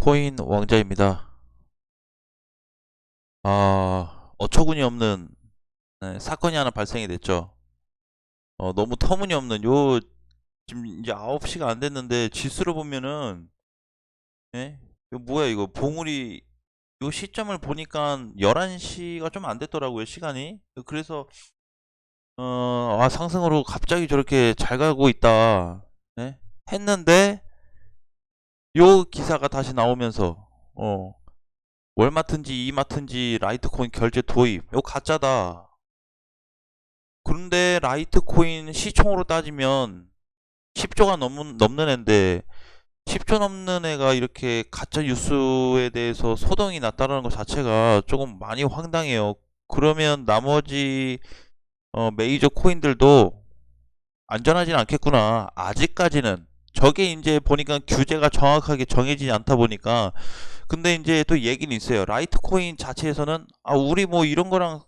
코인 왕자입니다. 어처구니 없는 사건이 하나 발생이 됐죠. 너무 터무니없는 지금 이제 9시가 안 됐는데 지수를 보면은 이거 뭐야 이거 봉우리 요 시점을 보니까 11시가 좀 안 됐더라고요, 시간이. 그래서 상승으로 갑자기 저렇게 잘 가고 있다. 했는데 요 기사가 다시 나오면서 월마트인지 이마트인지 라이트코인 결제 도입 이거 가짜다. 그런데 라이트코인 시총으로 따지면 10조가 넘는 애인데 10조 넘는 애가 이렇게 가짜 뉴스에 대해서 소동이 났다는 것 자체가 조금 많이 황당해요. 그러면 나머지 메이저 코인들도 안전하진 않겠구나. 아직까지는. 저게 이제 보니까 규제가 정확하게 정해지지 않다 보니까. 근데 이제 또 얘기는 있어요. 라이트코인 자체에서는 우리 뭐 이런 거랑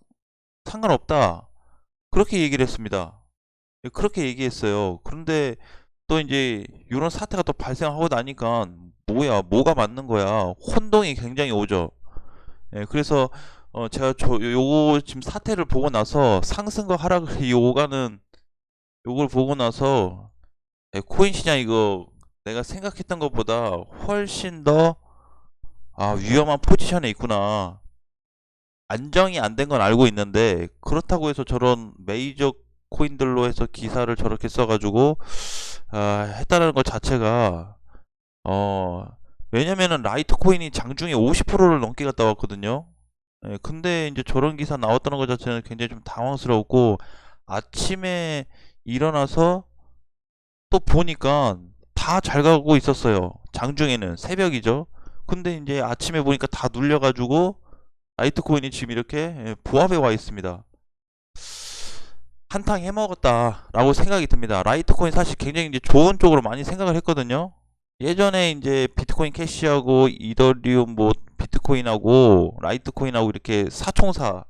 상관없다. 그렇게 얘기를 했습니다. 그렇게 얘기했어요. 그런데 또 이제 이런 사태가 또 발생하고 나니까 뭐가 맞는 거야. 혼동이 굉장히 오죠. 그래서 제가 요거 지금 사태를 보고 나서 상승과 하락을 이 오가는 요걸 보고 나서 코인 시장 이거 내가 생각했던 것보다 훨씬 더 위험한 포지션에 있구나. 안정이 안 된 건 알고 있는데 그렇다고 해서 저런 메이저 코인들로 해서 기사를 저렇게 써가지고 했다는 것 자체가 어 왜냐면은 라이트 코인이 장중에 50%를 넘게 갔다 왔거든요. 근데 이제 저런 기사 나왔다는 것 자체는 굉장히 좀 당황스러웠고 아침에 일어나서 또 보니까 다 잘 가고 있었어요. 장중에는 새벽이죠. 근데 이제 아침에 보니까 다 눌려가지고 라이트코인이 지금 이렇게 보합에 와 있습니다. 한탕 해먹었다라고 생각이 듭니다. 라이트코인 사실 굉장히 이제 좋은 쪽으로 많이 생각을 했거든요. 예전에 이제 비트코인 캐시하고 이더리움 뭐 비트코인하고 라이트코인하고 이렇게 사총사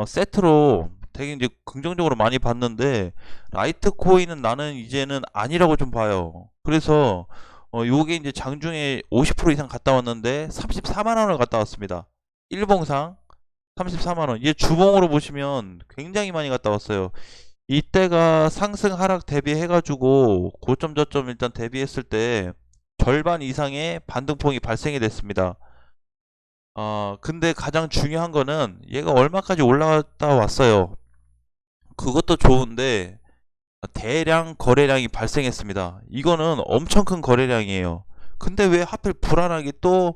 세트로 되게 이제 긍정적으로 많이 봤는데 라이트코인은 나는 이제는 아니라고 좀 봐요. 그래서 요게 이제 장중에 50% 이상 갔다 왔는데 34만 원을 갔다 왔습니다. 일봉상 34만 원. 이게 주봉으로 보시면 굉장히 많이 갔다 왔어요. 이때가 상승 하락 대비해가지고 고점 저점 일단 대비했을 때 절반 이상의 반등폭이 발생이 됐습니다. 근데 가장 중요한 거는 얘가 얼마까지 올라갔다 왔어요. 그것도 좋은데 대량 거래량이 발생했습니다. 이거는 엄청 큰 거래량이에요. 근데 왜 하필 불안하게 또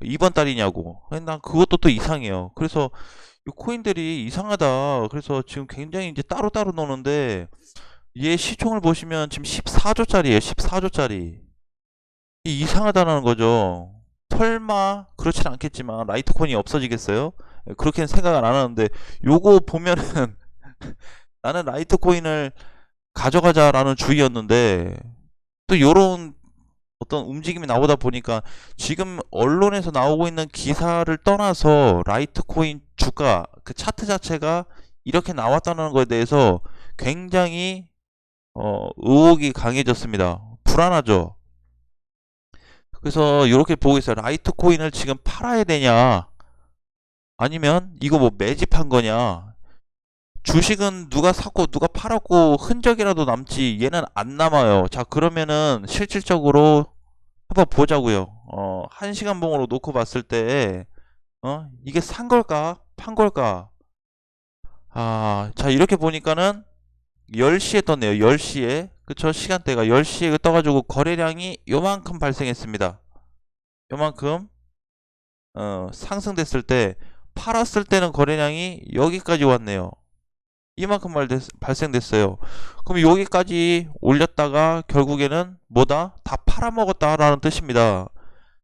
이번 달이냐고. 난 그것도 또 이상해요. 그래서 이 코인들이 이상하다. 그래서 지금 굉장히 이제 따로따로 노는데 얘 시총을 보시면 지금 14조짜리예요. 14조짜리. 이상하다는 거죠. 설마 그렇진 않겠지만 라이트코인이 없어지겠어요? 그렇게는 생각은 안 하는데 요거 보면은 나는 라이트코인을 가져가자라는 주의였는데 또 요런 어떤 움직임이 나오다 보니까 지금 언론에서 나오고 있는 기사를 떠나서 라이트코인 주가 그 차트 자체가 이렇게 나왔다는 것에 대해서 굉장히 의혹이 강해졌습니다. 불안하죠. 그래서 이렇게 보고 있어요. 라이트코인을 지금 팔아야 되냐 아니면 이거 뭐 매집한 거냐. 주식은 누가 샀고 누가 팔았고 흔적이라도 남지 얘는 안 남아요. 자, 그러면은 실질적으로 한번 보자고요. 1시간 봉으로 놓고 봤을 때 이게 산 걸까? 판 걸까? 자, 이렇게 보니까는 10시에 떴네요. 10시에. 그쵸? 시간대가 10시에 떠가지고 거래량이 요만큼 발생했습니다. 요만큼 상승됐을 때 팔았을 때는 거래량이 여기까지 왔네요. 이만큼 발생됐어요. 그럼 여기까지 올렸다가 결국에는 뭐다? 다 팔아먹었다라는 뜻입니다.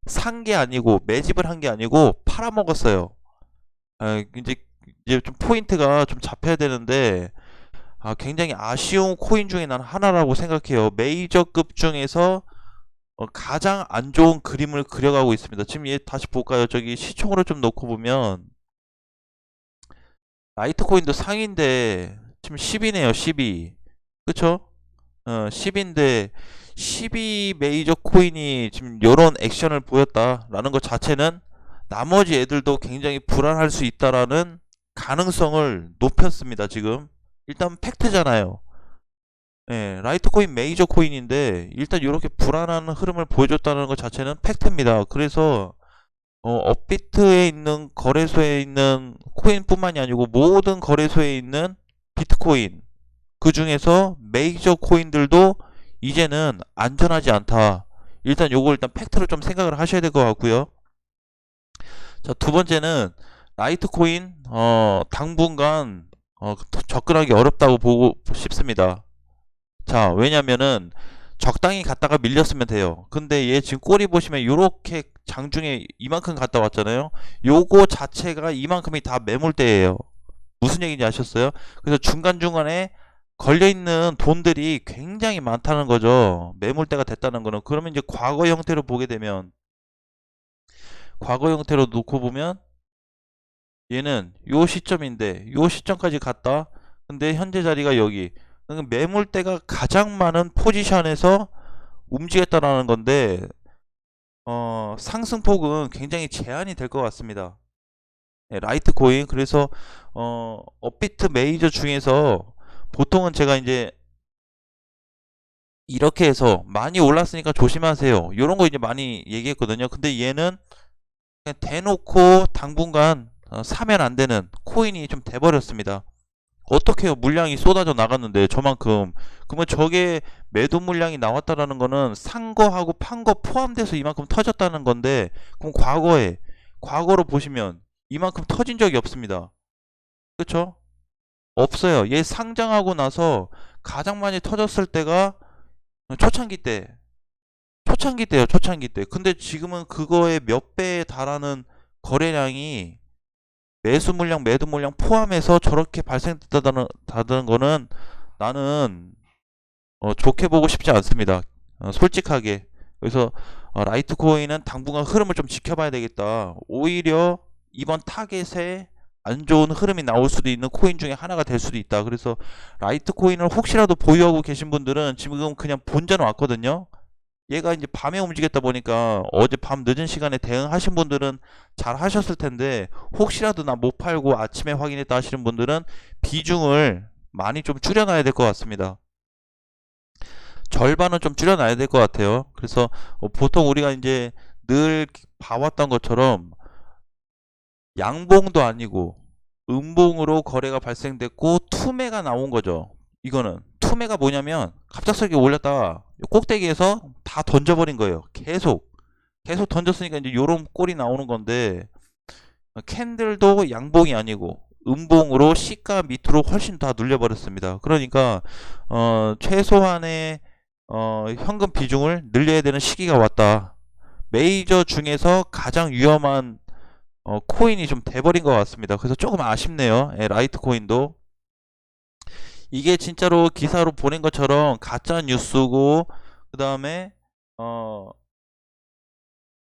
산 게 아니고 매집을 한 게 아니고 팔아먹었어요. 이제 좀 포인트가 좀 잡혀야 되는데 굉장히 아쉬운 코인 중에 난 하나라고 생각해요. 메이저급 중에서 가장 안 좋은 그림을 그려가고 있습니다. 지금 얘 다시 볼까요? 저기 시총으로 좀 놓고 보면 라이트코인도 상인데 지금 10이네요. 12. 그쵸? 10인데 12 메이저 코인이 지금 요런 액션을 보였다라는 것 자체는 나머지 애들도 굉장히 불안할 수 있다라는 가능성을 높였습니다. 지금 일단 팩트잖아요. 예, 라이트코인 메이저 코인인데 일단 이렇게 불안한 흐름을 보여줬다는 것 자체는 팩트입니다. 그래서 업비트에 있는 거래소에 있는 코인뿐만이 아니고 모든 거래소에 있는 비트코인, 그 중에서 메이저 코인들도 이제는 안전하지 않다. 일단 요거 일단 팩트로 좀 생각을 하셔야 될 것 같고요. 자, 두 번째는 라이트코인 당분간 접근하기 어렵다고 보고 싶습니다. 자, 왜냐면은 적당히 갔다가 밀렸으면 돼요. 근데 얘 지금 꼬리 보시면 요렇게 장중에 이만큼 갔다 왔잖아요. 요거 자체가 이만큼이 다 매물대예요. 무슨 얘기인지 아셨어요? 그래서 중간중간에 걸려있는 돈들이 굉장히 많다는 거죠. 매물대가 됐다는 거는. 그러면 이제 과거 형태로 보게 되면, 과거 형태로 놓고 보면 얘는 요 시점인데 요 시점까지 갔다. 근데 현재 자리가 여기. 그러니까 매물대가 가장 많은 포지션에서 움직였다라는 건데 상승폭은 굉장히 제한이 될 것 같습니다. 네, 라이트코인. 그래서 업비트 메이저 중에서 보통은 제가 이제 이렇게 해서 많이 올랐으니까 조심하세요, 요런 거 이제 많이 얘기했거든요. 근데 얘는 그냥 대놓고 당분간 사면 안 되는 코인이 좀 돼버렸습니다. 어떻게 해요? 물량이 쏟아져 나갔는데 저만큼. 그러면 저게 매도 물량이 나왔다라는 거는 산 거하고 판 거 포함돼서 이만큼 터졌다는 건데, 그럼 과거로 보시면 이만큼 터진 적이 없습니다. 그쵸? 없어요. 얘 상장하고 나서 가장 많이 터졌을 때가 초창기 때. 초창기 때요, 초창기 때. 근데 지금은 그거의 몇 배에 달하는 거래량이 매수 물량, 매도 물량 포함해서 저렇게 발생됐다는 거는 나는 좋게 보고 싶지 않습니다. 솔직하게. 그래서 라이트코인은 당분간 흐름을 좀 지켜봐야 되겠다. 오히려 이번 타겟에 안 좋은 흐름이 나올 수도 있는 코인 중에 하나가 될 수도 있다. 그래서 라이트코인을 혹시라도 보유하고 계신 분들은 지금 그냥 본전 왔거든요. 얘가 이제 밤에 움직였다 보니까 어제 밤 늦은 시간에 대응하신 분들은 잘 하셨을 텐데, 혹시라도 나 못 팔고 아침에 확인했다 하시는 분들은 비중을 많이 좀 줄여놔야 될 것 같습니다. 절반은 좀 줄여놔야 될 것 같아요. 그래서 보통 우리가 이제 늘 봐왔던 것처럼 양봉도 아니고 음봉으로 거래가 발생됐고 투매가 나온 거죠. 이거는 투매가 뭐냐면 갑작스럽게 올렸다가 꼭대기에서 다 던져버린 거예요. 계속 던졌으니까 이제 요런 꼴이 나오는 건데, 캔들도 양봉이 아니고 음봉으로 시가 밑으로 훨씬 다 눌려버렸습니다. 그러니까 최소한의 현금 비중을 늘려야 되는 시기가 왔다. 메이저 중에서 가장 위험한 코인이 좀 돼버린 것 같습니다. 그래서 조금 아쉽네요. 예, 라이트코인도. 이게 진짜로 기사로 보낸 것처럼 가짜 뉴스고, 그 다음에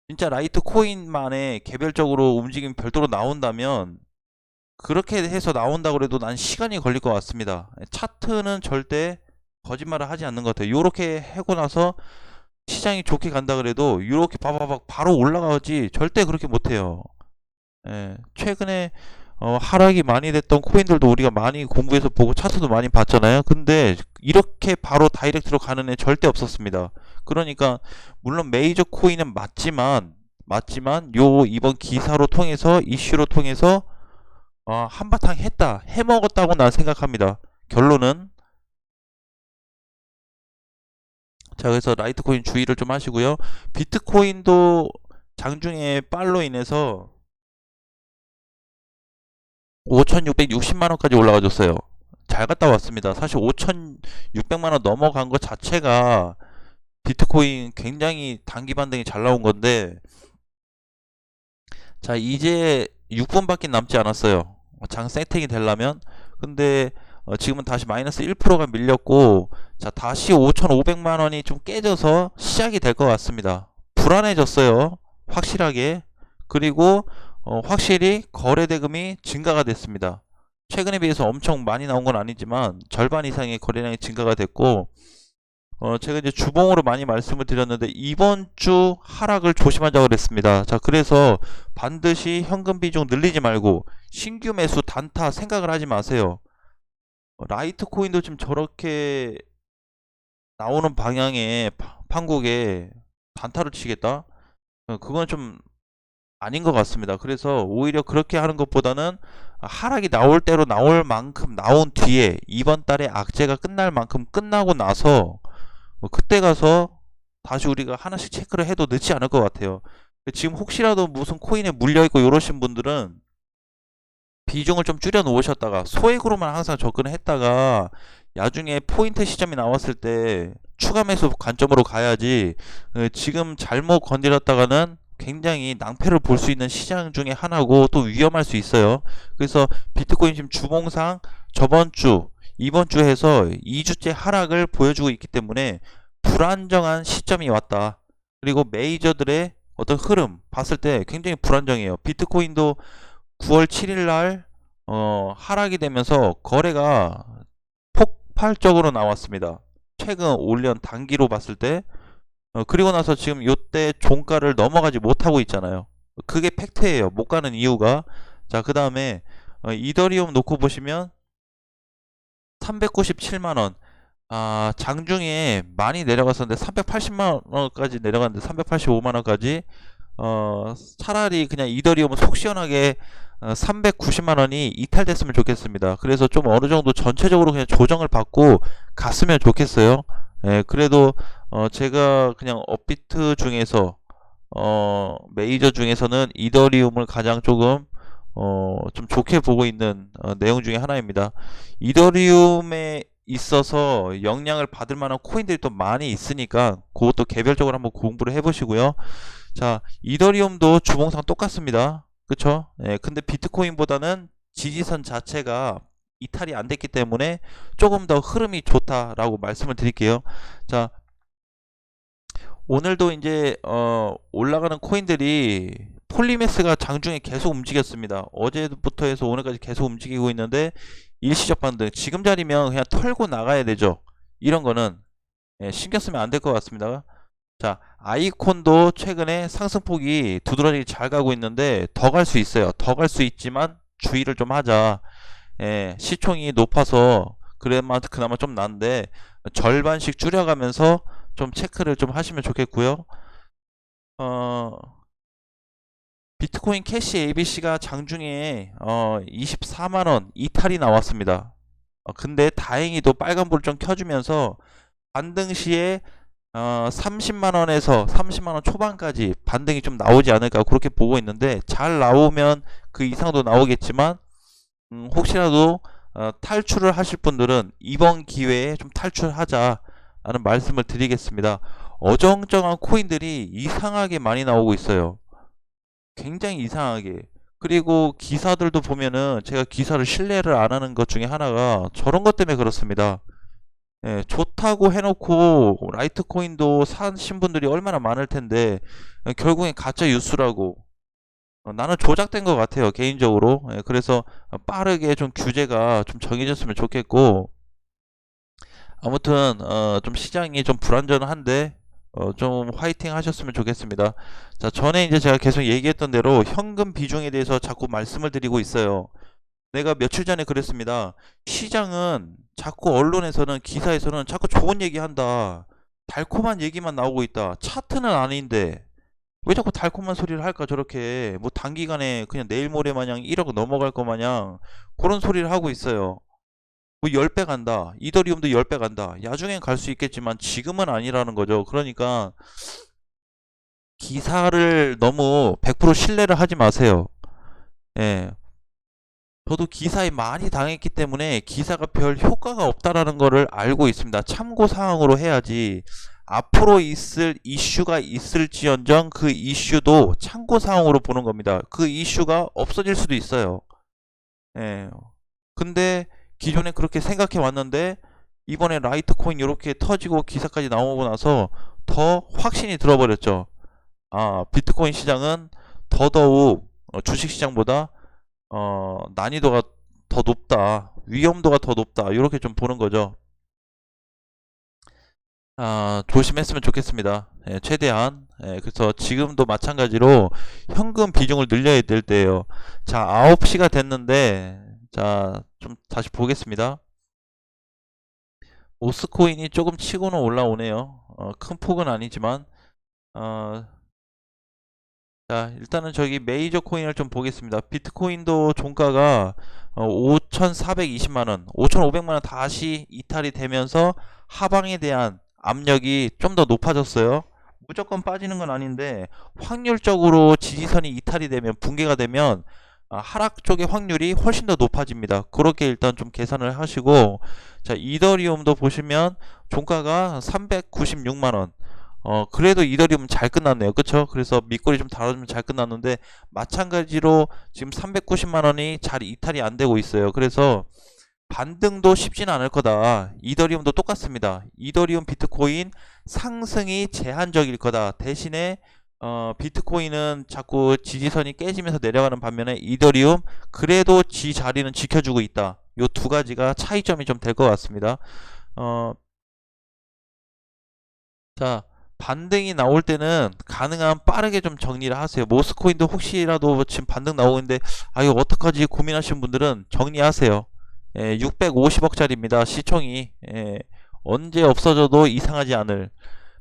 진짜 라이트코인만의 개별적으로 움직임 별도로 나온다면, 그렇게 해서 나온다고 그래도 난 시간이 걸릴 것 같습니다. 차트는 절대 거짓말을 하지 않는 것 같아요. 요렇게 하고 나서 시장이 좋게 간다 그래도 요렇게 바바박 바로 올라가지 절대 그렇게 못해요. 예, 최근에 하락이 많이 됐던 코인들도 우리가 많이 공부해서 보고 차트도 많이 봤잖아요. 근데 이렇게 바로 다이렉트로 가는 애 절대 없었습니다. 그러니까 물론 메이저 코인은 맞지만 요 이번 기사로 통해서, 이슈로 통해서 한바탕 해먹었다고 난 생각합니다. 결론은. 자, 그래서 라이트코인 주의를 좀 하시고요. 비트코인도 장중에 빨로 인해서 5,660만원까지 올라가줬어요. 잘 갔다 왔습니다. 사실 5,600만원 넘어간 것 자체가 비트코인 굉장히 단기 반등이 잘 나온 건데, 자, 이제 6분밖에 남지 않았어요, 장 세팅이 되려면. 근데 지금은 다시 마이너스 1%가 밀렸고, 자, 다시 5,500만원이 좀 깨져서 시작이 될 것 같습니다. 불안해졌어요, 확실하게. 그리고 확실히 거래 대금이 증가가 됐습니다. 최근에 비해서 엄청 많이 나온 건 아니지만 절반 이상의 거래량이 증가가 됐고, 제가 이제 주봉으로 많이 말씀을 드렸는데 이번 주 하락을 조심하자고 그랬습니다. 자, 그래서 반드시 현금 비중 늘리지 말고 신규 매수 단타 생각을 하지 마세요. 라이트코인도 지금 저렇게 나오는 방향의 판국에 단타를 치겠다? 그건 좀 아닌 것 같습니다. 그래서 오히려 그렇게 하는 것보다는 하락이 나올 대로 나올 만큼 나온 뒤에 이번 달에 악재가 끝날 만큼 끝나고 나서 그때 가서 다시 우리가 하나씩 체크를 해도 늦지 않을 것 같아요. 지금 혹시라도 무슨 코인에 물려있고 이러신 분들은 비중을 좀 줄여 놓으셨다가 소액으로만 항상 접근을 했다가 나중에 포인트 시점이 나왔을 때 추가 매수 관점으로 가야지, 지금 잘못 건드렸다가는 굉장히 낭패를 볼 수 있는 시장 중에 하나고 또 위험할 수 있어요. 그래서 비트코인 지금 주봉상 저번 주 이번 주 해서 2주째 하락을 보여주고 있기 때문에 불안정한 시점이 왔다. 그리고 메이저들의 어떤 흐름 봤을 때 굉장히 불안정해요. 비트코인도 9월 7일 날 하락이 되면서 거래가 폭발적으로 나왔습니다. 최근 올년 단기로 봤을 때. 그리고 나서 지금 요때 종가를 넘어가지 못하고 있잖아요. 그게 팩트예요. 못 가는 이유가. 자, 그 다음에 이더리움 놓고 보시면 397만원, 장중에 많이 내려갔었는데 380만원까지 내려갔는데 385만원까지, 차라리 그냥 이더리움은 속 시원하게 390만원이 이탈됐으면 좋겠습니다. 그래서 좀 어느정도 전체적으로 그냥 조정을 받고 갔으면 좋겠어요. 예, 그래도 제가 그냥 업비트 중에서 메이저 중에서는 이더리움을 가장 조금 좀 좋게 보고 있는 내용 중에 하나입니다. 이더리움에 있어서 영향을 받을 만한 코인들이 또 많이 있으니까 그것도 개별적으로 한번 공부를 해보시고요. 자, 이더리움도 주봉상 똑같습니다. 그쵸? 예, 근데 비트코인보다는 지지선 자체가 이탈이 안 됐기 때문에 조금 더 흐름이 좋다라고 말씀을 드릴게요. 자, 오늘도 이제 올라가는 코인들이 폴리메스가 장중에 계속 움직였습니다. 어제부터 해서 오늘까지 계속 움직이고 있는데 일시적 반등, 지금 자리면 그냥 털고 나가야 되죠. 이런 거는 신경 쓰면 안 될 것 같습니다. 자, 아이콘도 최근에 상승폭이 두드러지게 잘 가고 있는데 더 갈 수 있어요. 더 갈 수 있지만 주의를 좀 하자. 시총이 높아서 그나마 좀 난데 절반씩 줄여가면서 좀 체크를 좀 하시면 좋겠고요. 비트코인 캐시 ABC가 장중에 24만원 이탈이 나왔습니다. 근데 다행히도 빨간불을 좀 켜주면서 반등 시에 30만원에서 30만원 초반까지 반등이 좀 나오지 않을까 그렇게 보고 있는데, 잘 나오면 그 이상도 나오겠지만 혹시라도 탈출을 하실 분들은 이번 기회에 좀 탈출하자 라는 말씀을 드리겠습니다. 어정쩡한 코인들이 이상하게 많이 나오고 있어요. 굉장히 이상하게. 그리고 기사들도 보면은 제가 기사를 신뢰를 안 하는 것 중에 하나가 저런 것 때문에 그렇습니다. 좋다고 해놓고 라이트코인도 사신 분들이 얼마나 많을 텐데 결국엔 가짜 뉴스라고. 나는 조작된 것 같아요, 개인적으로. 그래서 빠르게 좀 규제가 좀 정해졌으면 좋겠고, 아무튼 좀 시장이 좀 불안전한데 좀 화이팅 하셨으면 좋겠습니다. 자, 전에 이제 제가 계속 얘기했던 대로 현금 비중에 대해서 자꾸 말씀을 드리고 있어요. 내가 며칠 전에 그랬습니다. 시장은 자꾸 언론에서는, 기사에서는 자꾸 좋은 얘기 한다, 달콤한 얘기만 나오고 있다, 차트는 아닌데 왜 자꾸 달콤한 소리를 할까? 저렇게 뭐 단기간에 그냥 내일 모레 마냥 1억 넘어갈 거 마냥 그런 소리를 하고 있어요. 뭐 10배 간다, 이더리움도 10배 간다, 야중엔 갈 수 있겠지만 지금은 아니라는 거죠. 그러니까 기사를 너무 100% 신뢰를 하지 마세요. 예. 저도 기사에 많이 당했기 때문에 기사가 별 효과가 없다라는 거를 알고 있습니다. 참고 사항으로 해야지. 앞으로 있을 이슈가 있을지언정 그 이슈도 참고 사항으로 보는 겁니다. 그 이슈가 없어질 수도 있어요. 예. 근데 기존에 그렇게 생각해 왔는데 이번에 라이트코인 이렇게 터지고 기사까지 나오고 나서 더 확신이 들어버렸죠. 비트코인 시장은 더더욱 주식시장보다 난이도가 더 높다, 위험도가 더 높다, 이렇게 좀 보는 거죠. 조심했으면 좋겠습니다. 예, 최대한. 예, 그래서 지금도 마찬가지로 현금 비중을 늘려야 될 때예요. 자, 9시가 됐는데, 자, 좀 다시 보겠습니다. 오스코인이 조금 치고는 올라오네요. 큰 폭은 아니지만, 어, 자, 일단은 저기 메이저 코인을 좀 보겠습니다. 비트코인도 종가가 5,420만원, 5,500만원 다시 이탈이 되면서 하방에 대한 압력이 좀 더 높아졌어요. 무조건 빠지는 건 아닌데 확률적으로 지지선이 이탈이 되면, 붕괴가 되면 하락 쪽의 확률이 훨씬 더 높아집니다. 그렇게 일단 좀 계산을 하시고, 자, 이더리움도 보시면 종가가 396만원. 그래도 이더리움 잘 끝났네요. 그쵸? 그래서 밑꼬리 좀 달아주면 잘 끝났는데, 마찬가지로 지금 390만원이 잘 이탈이 안 되고 있어요. 그래서 반등도 쉽지는 않을 거다. 이더리움도 똑같습니다. 이더리움, 비트코인 상승이 제한적일 거다. 대신에 비트코인은 자꾸 지지선이 깨지면서 내려가는 반면에 이더리움 그래도 지 자리는 지켜주고 있다. 요 두 가지가 차이점이 좀 될 것 같습니다. 어, 자, 반등이 나올 때는 가능한 빠르게 좀 정리를 하세요. 모스코인도 혹시라도 지금 반등 나오고 있는데 이거 어떡하지 고민하시는 분들은 정리하세요. 650억짜리입니다. 시총이. 언제 없어져도 이상하지 않을.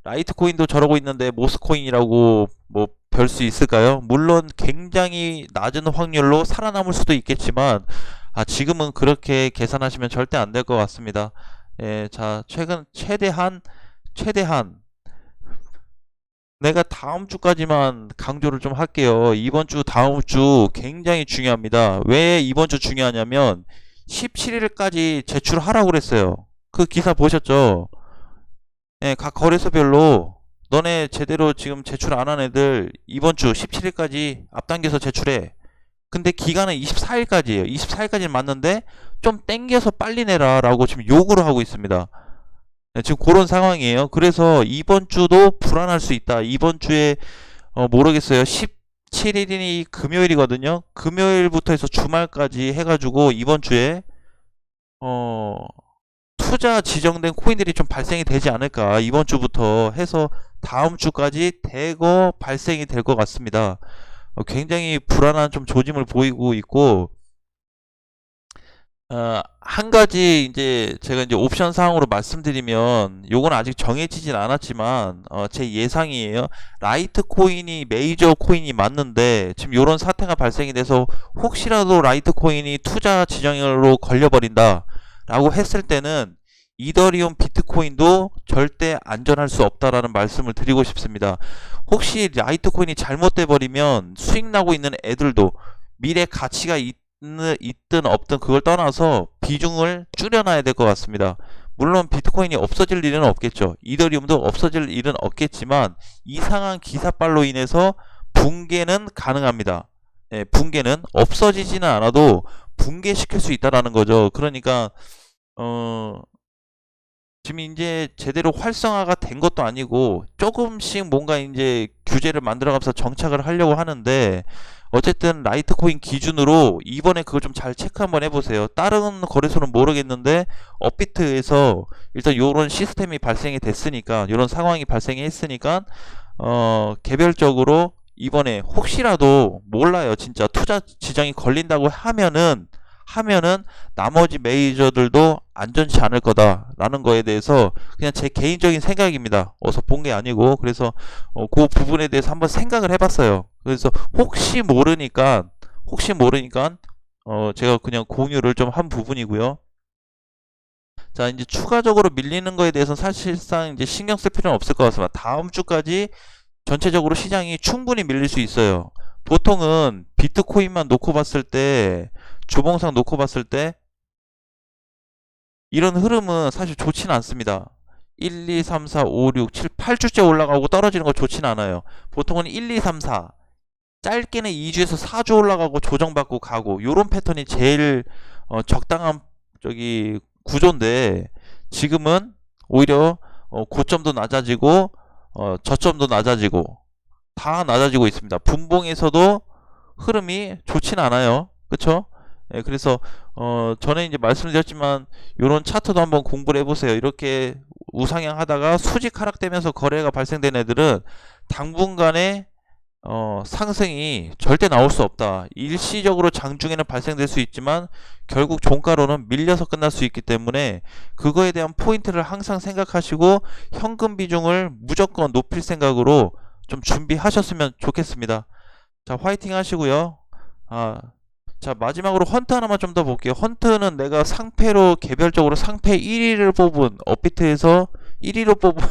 라이트코인도 저러고 있는데 모스코인이라고 뭐 별 수 있을까요? 물론 굉장히 낮은 확률로 살아남을 수도 있겠지만, 지금은 그렇게 계산하시면 절대 안 될 것 같습니다. 자, 최대한 내가 다음 주까지만 강조를 좀 할게요. 이번 주, 다음 주 굉장히 중요합니다. 왜 이번 주 중요하냐면 17일까지 제출하라고 그랬어요. 그 기사 보셨죠? 각 거래소별로 너네 제대로 지금 제출 안 한 애들 이번 주 17일까지 앞당겨서 제출해. 근데 기간은 24일까지예요. 24일까지는 맞는데 좀 땡겨서 빨리 내라 라고 지금 요구를 하고 있습니다. 지금 그런 상황이에요. 그래서 이번 주도 불안할 수 있다. 이번 주에 모르겠어요. 17일이 금요일이거든요. 금요일부터 해서 주말까지 해가지고 이번 주에 투자 지정된 코인들이 좀 발생이 되지 않을까. 이번 주부터 해서 다음 주까지 대거 발생이 될 것 같습니다. 굉장히 불안한 좀 조짐을 보이고 있고, 한 가지 이제 제가 이제 옵션 사항으로 말씀드리면, 요건 아직 정해지진 않았지만 제 예상이에요. 라이트 코인이 메이저 코인이 맞는데 지금 요런 사태가 발생이 돼서 혹시라도 라이트 코인이 투자 지정으로 걸려버린다 라고 했을 때는 이더리움, 비트코인도 절대 안전할 수 없다라는 말씀을 드리고 싶습니다. 혹시 라이트 코인이 잘못돼 버리면 수익 나고 있는 애들도 미래 가치가 있든 없든 그걸 떠나서 비중을 줄여놔야 될 것 같습니다. 물론 비트코인이 없어질 일은 없겠죠. 이더리움도 없어질 일은 없겠지만 이상한 기사빨로 인해서 붕괴는 가능합니다. 붕괴는 없어지지는 않아도 붕괴시킬 수 있다라는 거죠. 그러니까 지금 이제 제대로 활성화가 된 것도 아니고 조금씩 뭔가 이제 규제를 만들어가면서 정착을 하려고 하는데, 어쨌든 라이트코인 기준으로 이번에 그걸 좀 잘 체크 한번 해보세요. 다른 거래소는 모르겠는데 업비트에서 일단 요런 시스템이 발생이 됐으니까, 요런 상황이 발생이 했으니까 개별적으로 이번에 혹시라도 몰라요. 진짜 투자 지정이 걸린다고 하면은 나머지 메이저들도 안전치 않을 거다라는 거에 대해서 그냥 제 개인적인 생각입니다. 어서 본 게 아니고. 그래서 그 부분에 대해서 한번 생각을 해봤어요. 그래서 혹시 모르니까 제가 그냥 공유를 좀 한 부분이고요. 자, 이제 추가적으로 밀리는 거에 대해서는 사실상 이제 신경 쓸 필요는 없을 것 같습니다. 다음 주까지 전체적으로 시장이 충분히 밀릴 수 있어요. 보통은 비트코인만 놓고 봤을 때, 주봉상 놓고 봤을 때 이런 흐름은 사실 좋지는 않습니다. 1, 2, 3, 4, 5, 6, 7, 8주째 올라가고 떨어지는 거 좋지는 않아요. 보통은 1, 2, 3, 4, 짧게는 2주에서 4주 올라가고 조정받고 가고, 요런 패턴이 제일 적당한 저기 구조인데, 지금은 오히려 고점도 낮아지고 저점도 낮아지고 다 낮아지고 있습니다. 분봉에서도 흐름이 좋진 않아요. 그쵸? 그래서 전에 이제 말씀드렸지만 요런 차트도 한번 공부를 해보세요. 이렇게 우상향 하다가 수직 하락되면서 거래가 발생된 애들은 당분간에 상승이 절대 나올 수 없다. 일시적으로 장중에는 발생될 수 있지만 결국 종가로는 밀려서 끝날 수 있기 때문에 그거에 대한 포인트를 항상 생각하시고 현금 비중을 무조건 높일 생각으로 좀 준비하셨으면 좋겠습니다. 자, 화이팅 하시고요. 자, 마지막으로 헌트 하나만 좀 더 볼게요. 헌트는 내가 상패로 개별적으로 상패 1위를 뽑은 업비트에서 1위로 뽑은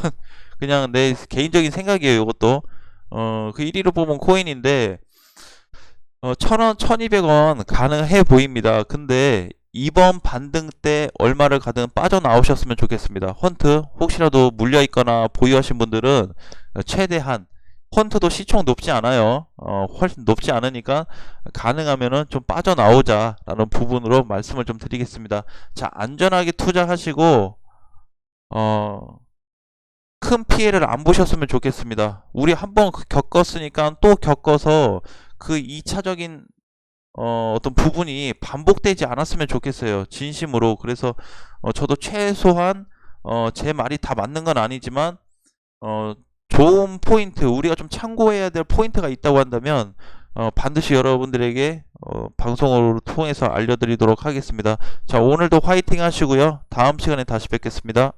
그냥 내 개인적인 생각이에요. 이것도 그 1위로 뽑은 코인인데 1000원, 1200원 가능해 보입니다. 근데 이번 반등 때 얼마를 가든 빠져나오셨으면 좋겠습니다. 헌트 혹시라도 물려있거나 보유하신 분들은 최대한 헌트도 시총 높지 않아요. 훨씬 높지 않으니까 가능하면은 좀 빠져나오자 라는 부분으로 말씀을 좀 드리겠습니다. 자, 안전하게 투자하시고 큰 피해를 안 보셨으면 좋겠습니다. 우리 한번 겪었으니까 또 겪어서 그 2차적인 어떤 부분이 반복되지 않았으면 좋겠어요. 진심으로. 그래서 저도 최소한 제 말이 다 맞는 건 아니지만 좋은 포인트, 우리가 좀 참고해야 될 포인트가 있다고 한다면 반드시 여러분들에게 방송을 통해서 알려드리도록 하겠습니다. 자, 오늘도 화이팅 하시고요. 다음 시간에 다시 뵙겠습니다.